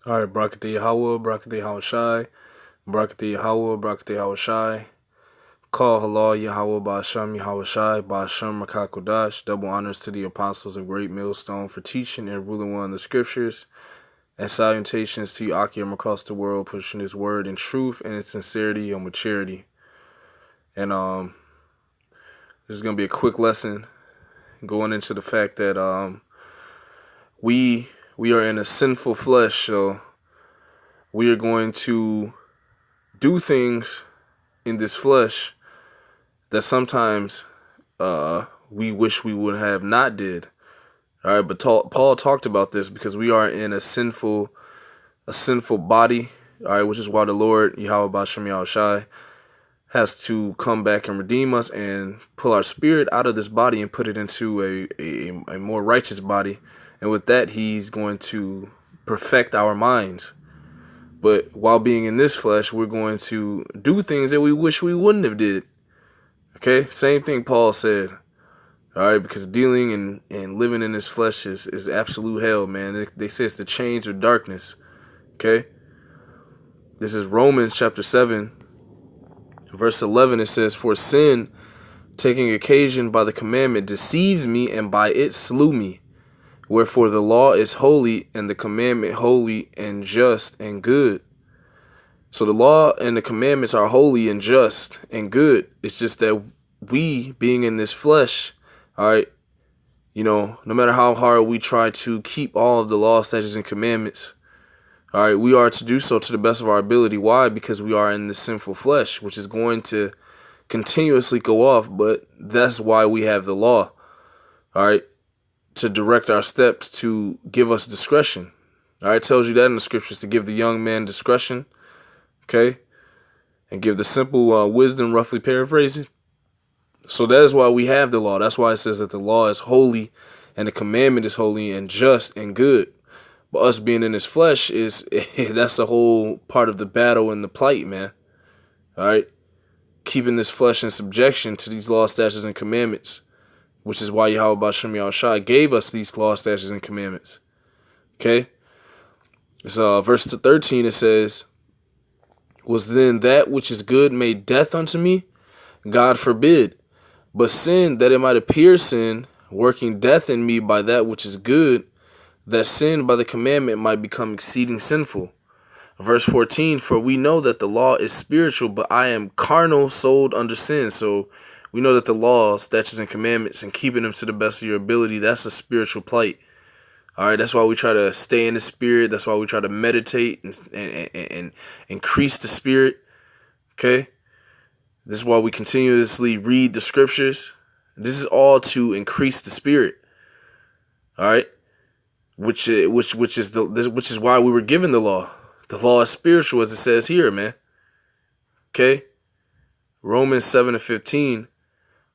All right, Barakatah Yahweh, Barakatah Yahushai, Barakatah Yahweh, Barakatah Yahushai. Call Halal Yahweh Ba'asham Yahushai, Ba'asham Rakakodash. Double honors to the apostles of Great Millstone for teaching and ruling one of the scriptures. And salutations to you, Akim, across the world, pushing his word in truth and in sincerity and maturity. And this is gonna be a quick lesson going into the fact that we are in a sinful flesh, so we are going to do things in this flesh that sometimes we wish we would have not did. All right, but Paul talked about this because we are in a sinful body. All right, which is why the Lord Yahweh B'Shem Yahushai has to come back and redeem us and pull our spirit out of this body and put it into a more righteous body. And with that, He's going to perfect our minds. But while being in this flesh, we're going to do things that we wish we wouldn't have did. Okay, same thing Paul said. All right, because dealing and living in this flesh is absolute hell, man. They say it's the chains of darkness. Okay, this is Romans chapter 7, verse 11. It says, "For sin, taking occasion by the commandment, deceived me, and by it slew me. Wherefore the law is holy, and the commandment holy and just and good." So the law and the commandments are holy and just and good. It's just that we, being in this flesh, all right, no matter how hard we try to keep all of the law, statutes, and commandments, all right, we are to do so to the best of our ability. Why? Because we are in the sinful flesh, which is going to continuously go off. But that's why we have the law, all right, to direct our steps, to give us discretion. All right, it tells you that in the scriptures, to give the young man discretion, okay, and give the simple wisdom, roughly paraphrasing. So that is why we have the law. That's why it says that the law is holy and the commandment is holy and just and good. But us being in this flesh is that's the whole part of the battle and the plight, man. All right, keeping this flesh in subjection to these law, statutes, and commandments, which is why Yahweh B'Shem Yahushai gave us these law, statutes, and commandments. Okay, so verse 13 it says, "Was then that which is good made death unto me? God forbid. But sin, that it might appear sin, working death in me by that which is good, that sin by the commandment might become exceeding sinful." Verse 14, "For we know that the law is spiritual, but I am carnal, sold under sin." So we know that the law, statutes, and commandments, and keeping them to the best of your ability, that's a spiritual plight. All right, that's why we try to stay in the spirit. That's why we try to meditate and increase the spirit. Okay, this is why we continuously read the scriptures. This is all to increase the spirit. All right, which is why we were given the law. The law is spiritual, as it says here, man. Okay, Romans 7:15.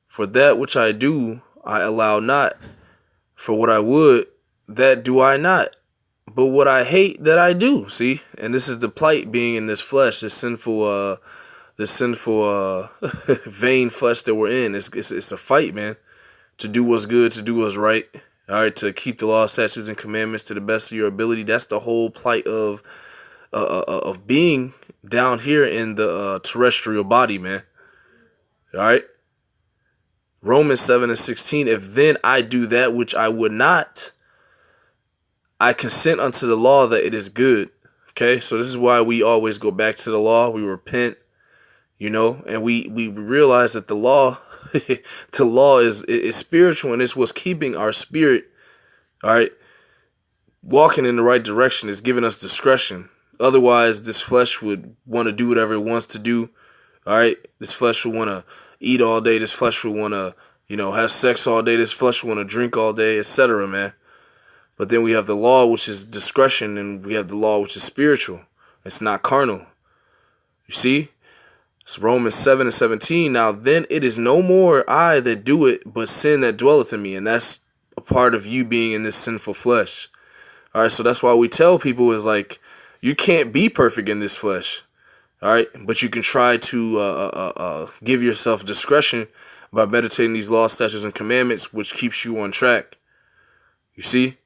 "For that which I do, I allow not. For what I would, that do I not. But what I hate, that I do." See, and this is the plight being in this flesh, this sinful vain flesh that we're in. It's a fight, man, to do what's good, to do what's right. All right, to keep the law, statutes, and commandments to the best of your ability. That's the whole plight of being down here in the terrestrial body, man. All right. Romans 7:16. "If then I do that which I would not, I consent unto the law that it is good." Okay, so this is why we always go back to the law. We repent, and we realize that the law, the law is spiritual, and it's what's keeping our spirit, all right, walking in the right direction. Is giving us discretion. Otherwise, this flesh would want to do whatever it wants to do. All right, this flesh would want to eat all day. This flesh would want to, have sex all day. This flesh would want to drink all day, etc., man. But then we have the law, which is discretion, and we have the law, which is spiritual. It's not carnal. You see? It's Romans 7:17. "Now then it is no more I that do it, but sin that dwelleth in me." And that's a part of you being in this sinful flesh. All right, so that's why we tell people is like, you can't be perfect in this flesh. All right, but you can try to give yourself discretion by meditating these laws, statutes, and commandments, which keeps you on track. You see?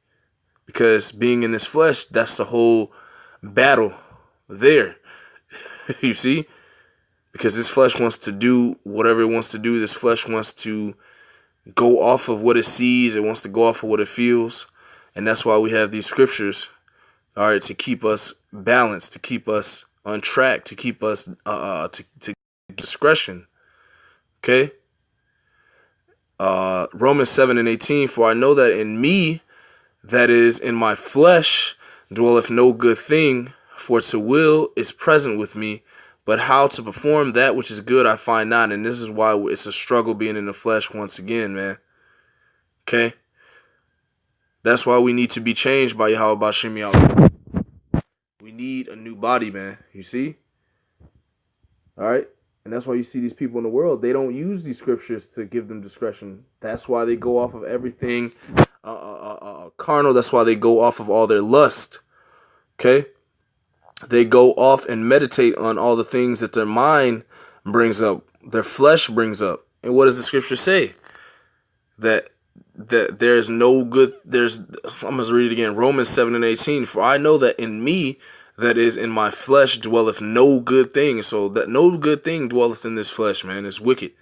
Because being in this flesh, that's the whole battle there. You see? Because this flesh wants to do whatever it wants to do. This flesh wants to go off of what it sees. It wants to go off of what it feels. And that's why we have these scriptures, all right, to keep us balanced, to keep us on track, to keep us to discretion. Okay? Romans 7:18, for I know that in me, that is in my flesh, dwelleth no good thing, for to will is present with me, but how to perform that which is good I find not. And this is why it's a struggle being in the flesh once again, man. Okay? That's why we need to be changed by Yahweh Bashim Yahweh. We need a new body, man. You see? All right? And that's why you see these people in the world. They don't use these scriptures to give them discretion. That's why they go off of everything carnal. That's why they go off of all their lust. Okay? They go off and meditate on all the things that their mind brings up, their flesh brings up. And what does the scripture say? That there's no good, I'm going to read it again, Romans 7:18, for I know that in me, that is in my flesh, dwelleth no good thing. So that no good thing dwelleth in this flesh, man. It's wicked.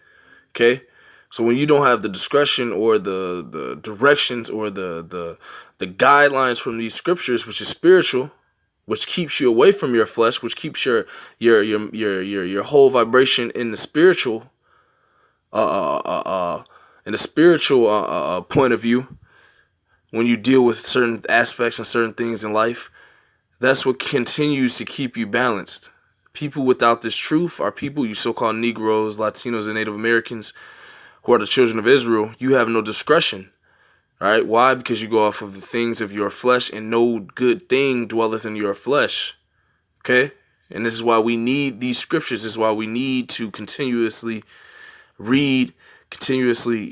Okay? So when you don't have the discretion or the directions or the guidelines from these scriptures, which is spiritual, which keeps you away from your flesh, which keeps your whole vibration in the spiritual in a spiritual point of view, when you deal with certain aspects and certain things in life, that's what continues to keep you balanced. People without this truth are people, you so-called Negroes, Latinos, and Native Americans, who are the children of Israel. You have no discretion. All right? Why? Because you go off of the things of your flesh, and no good thing dwelleth in your flesh. Okay? And this is why we need these scriptures. This is why we need to continuously read, continuously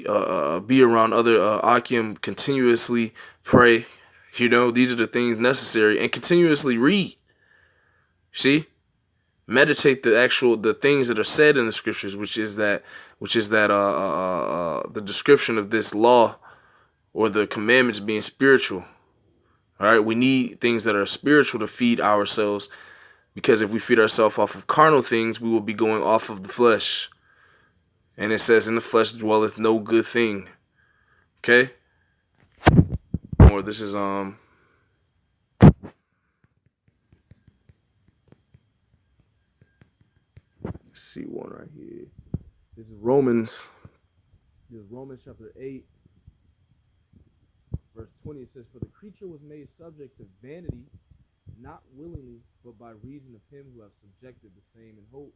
be around other Akim, continuously pray. You know, these are the things necessary, and continuously read. See, meditate the things that are said in the scriptures, which is that the description of this law or the commandments being spiritual. All right, we need things that are spiritual to feed ourselves, because if we feed ourselves off of carnal things, we will be going off of the flesh. And it says, in the flesh dwelleth no good thing. Okay? Or this is see one right here. This is Romans. This is Romans chapter 8, verse 20. It says, for the creature was made subject to vanity, not willingly, but by reason of him who hath subjected the same in hope.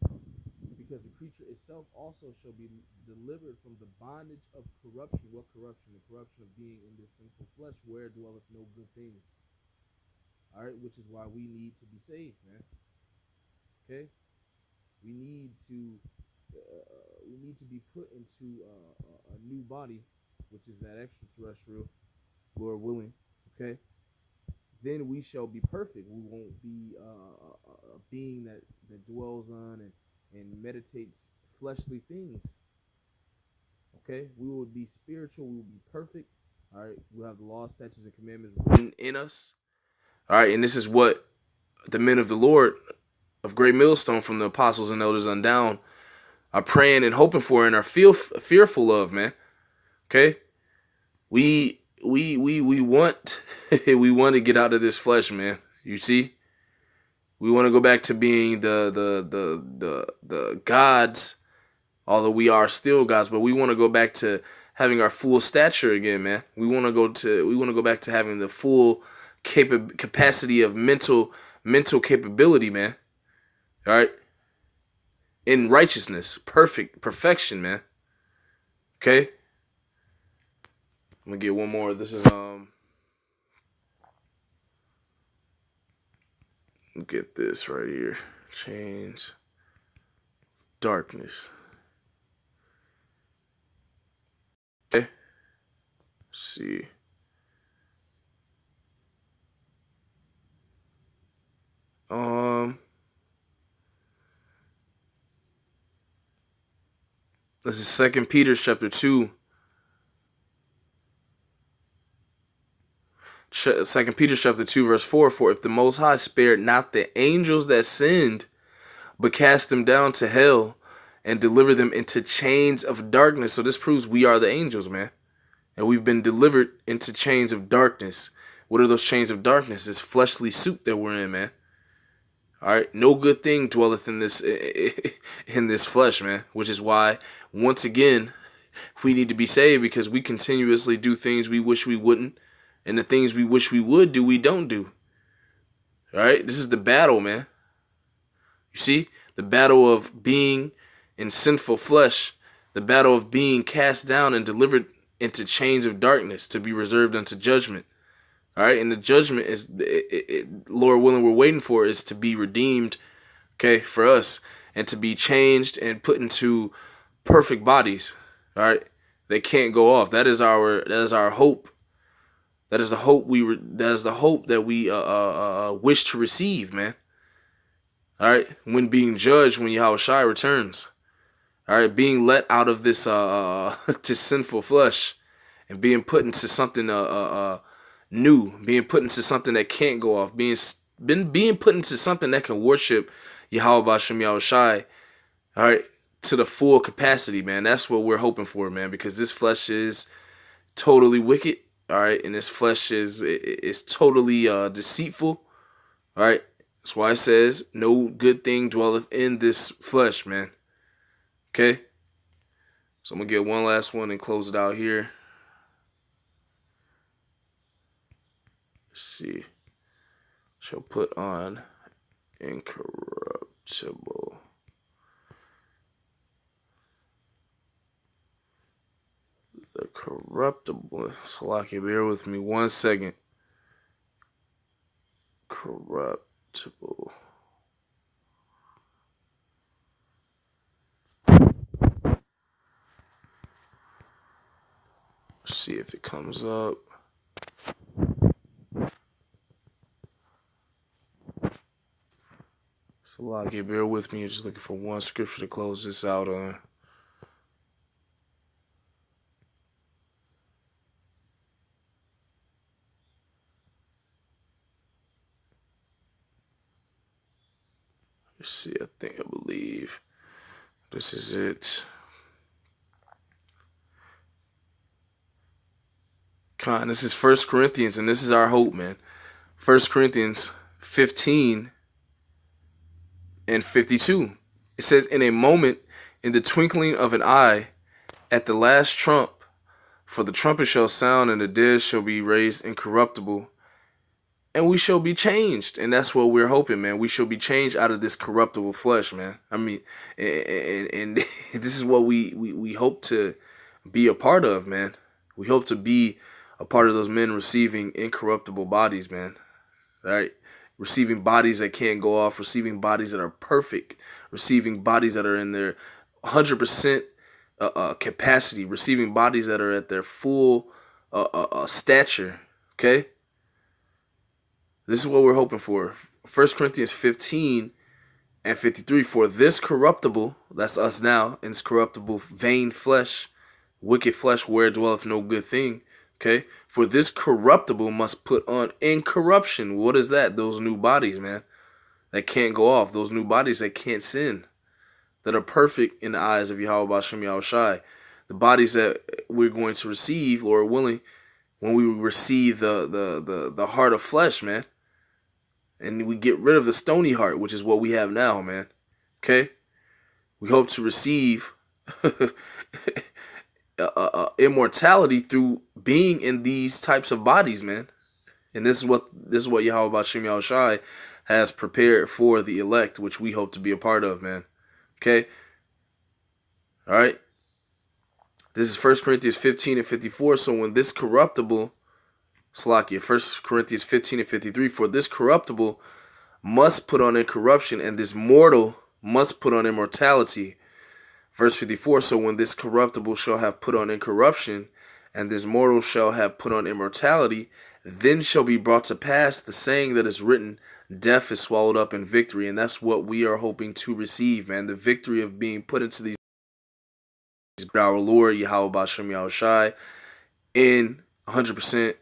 Because the creature itself also shall be delivered from the bondage of corruption. What corruption? The corruption of being in this sinful flesh, where dwelleth no good thing. All right, which is why we need to be saved, man. Okay, we need to be put into a new body, which is that extraterrestrial, Lord willing. Okay, then we shall be perfect. We won't be a being that dwells on and meditates fleshly things. Okay, we will be spiritual. We will be perfect. All right, we'll have the law, statutes, and commandments written in us. All right, and this is what the men of the Lord of Great Millstone, from the apostles and elders on down, are praying and hoping for and are fearful of, man. Okay, we want we want to get out of this flesh, man. You see, we want to go back to being the gods, although we are still gods, but we want to go back to having our full stature again, man. We want to go back to having the full capacity of mental capability, man. All right, in righteousness, perfection, man. Okay, I'm gonna get one more. This is get this right here. Chains, darkness. Okay, let's see. This is 2 Peter chapter 2. Second Peter chapter 2 verse 4, for if the Most High spared not the angels that sinned, but cast them down to hell and delivered them into chains of darkness. So this proves we are the angels, man. And we've been delivered into chains of darkness. What are those chains of darkness? This fleshly suit that we're in, man. All right, no good thing dwelleth in this flesh, man. Which is why, once again, we need to be saved, because we continuously do things we wish we wouldn't, and the things we wish we would do, we don't do. All right, this is the battle, man. You see, the battle of being in sinful flesh, the battle of being cast down and delivered into chains of darkness to be reserved unto judgment. All right, and the judgment is, Lord willing, we're waiting for is to be redeemed, okay, for us, and to be changed and put into perfect bodies. All right, they can't go off. That is our hope. That is the hope that we wish to receive, man. All right, when being judged, when Yahushua returns. All right, being let out of this to sinful flesh and being put into something new, being put into something that can't go off, being put into something that can worship Yahweh Bashem Yahushai, all right, to the full capacity, man. That's what we're hoping for, man, because this flesh is totally wicked, all right, and this flesh is totally deceitful, all right. That's why it says no good thing dwelleth in this flesh, man. Okay, so I'm gonna get one last one and close it out here. Let's see. Shall put on incorruptible. The corruptible. Salaki, bear with me 1 second. Corruptible. Let's see if it comes up. Salaki, bear with me. I'm just looking for one scripture to close this out on. Let's see, I believe this is it. This is 1 Corinthians, and this is our hope, man. 1 Corinthians 15 and 52. It says, in a moment, in the twinkling of an eye, at the last trump, for the trumpet shall sound, and the dead shall be raised incorruptible, and we shall be changed. And that's what we're hoping, man. We shall be changed out of this corruptible flesh, man. I mean, and this is what we hope to be a part of, man. We hope to be a part of those men receiving incorruptible bodies, man. All right? Receiving bodies that can't go off, receiving bodies that are perfect, receiving bodies that are in their 100% capacity, receiving bodies that are at their full stature, okay? This is what we're hoping for. 1 Corinthians 15 and 53, for this corruptible, that's us now, in this corruptible, vain flesh, wicked flesh, where dwelleth no good thing, okay? For this corruptible must put on incorruption. What is that? Those new bodies, man, that can't go off. Those new bodies that can't sin, that are perfect in the eyes of Yahweh Bashem Yahushai. The bodies that we're going to receive, Lord willing, when we receive the heart of flesh, man. And we get rid of the stony heart, which is what we have now, man. Okay? We hope to receive immortality through being in these types of bodies, man. And this is what Yahweh Bashem Yahushai has prepared for the elect, which we hope to be a part of, man. Okay? All right? This is 1 Corinthians 15 and 54. So when this corruptible, Salakia, 1 Corinthians 15 and 53, for this corruptible must put on incorruption, and this mortal must put on immortality. Verse 54, so when this corruptible shall have put on incorruption, and this mortal shall have put on immortality, then shall be brought to pass the saying that is written, death is swallowed up in victory. And that's what we are hoping to receive, man. The victory of being put into these, our Lord Yahweh Bashem Yahushai in 100%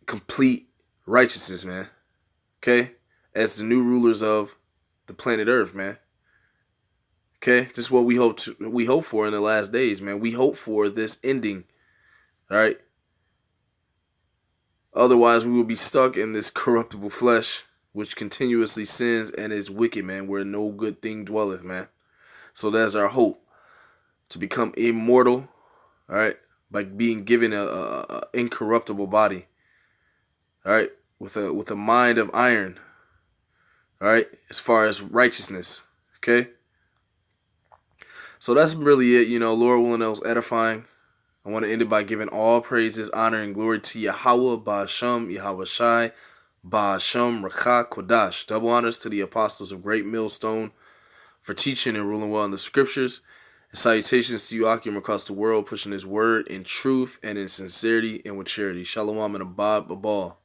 complete righteousness, man. Okay? As the new rulers of the planet Earth, man. Okay? This is what we hope for in the last days, man. We hope for this ending. All right? Otherwise, we will be stuck in this corruptible flesh, which continuously sins and is wicked, man, where no good thing dwelleth, man. So that's our hope, to become immortal, all right, by being given a incorruptible body, all right, with a mind of iron, all right, as far as righteousness, okay. So that's really it, Lord willing, that was edifying. I want to end it by giving all praises, honor, and glory to Yahweh, Ba'Shem, Yahweh Shai, Ba'Shem, Rakha, Kodash. Double honors to the apostles of Great Millstone for teaching and ruling well in the scriptures. And salutations to you, Akim, across the world, pushing his word in truth and in sincerity and with charity. Shalom and abad babal.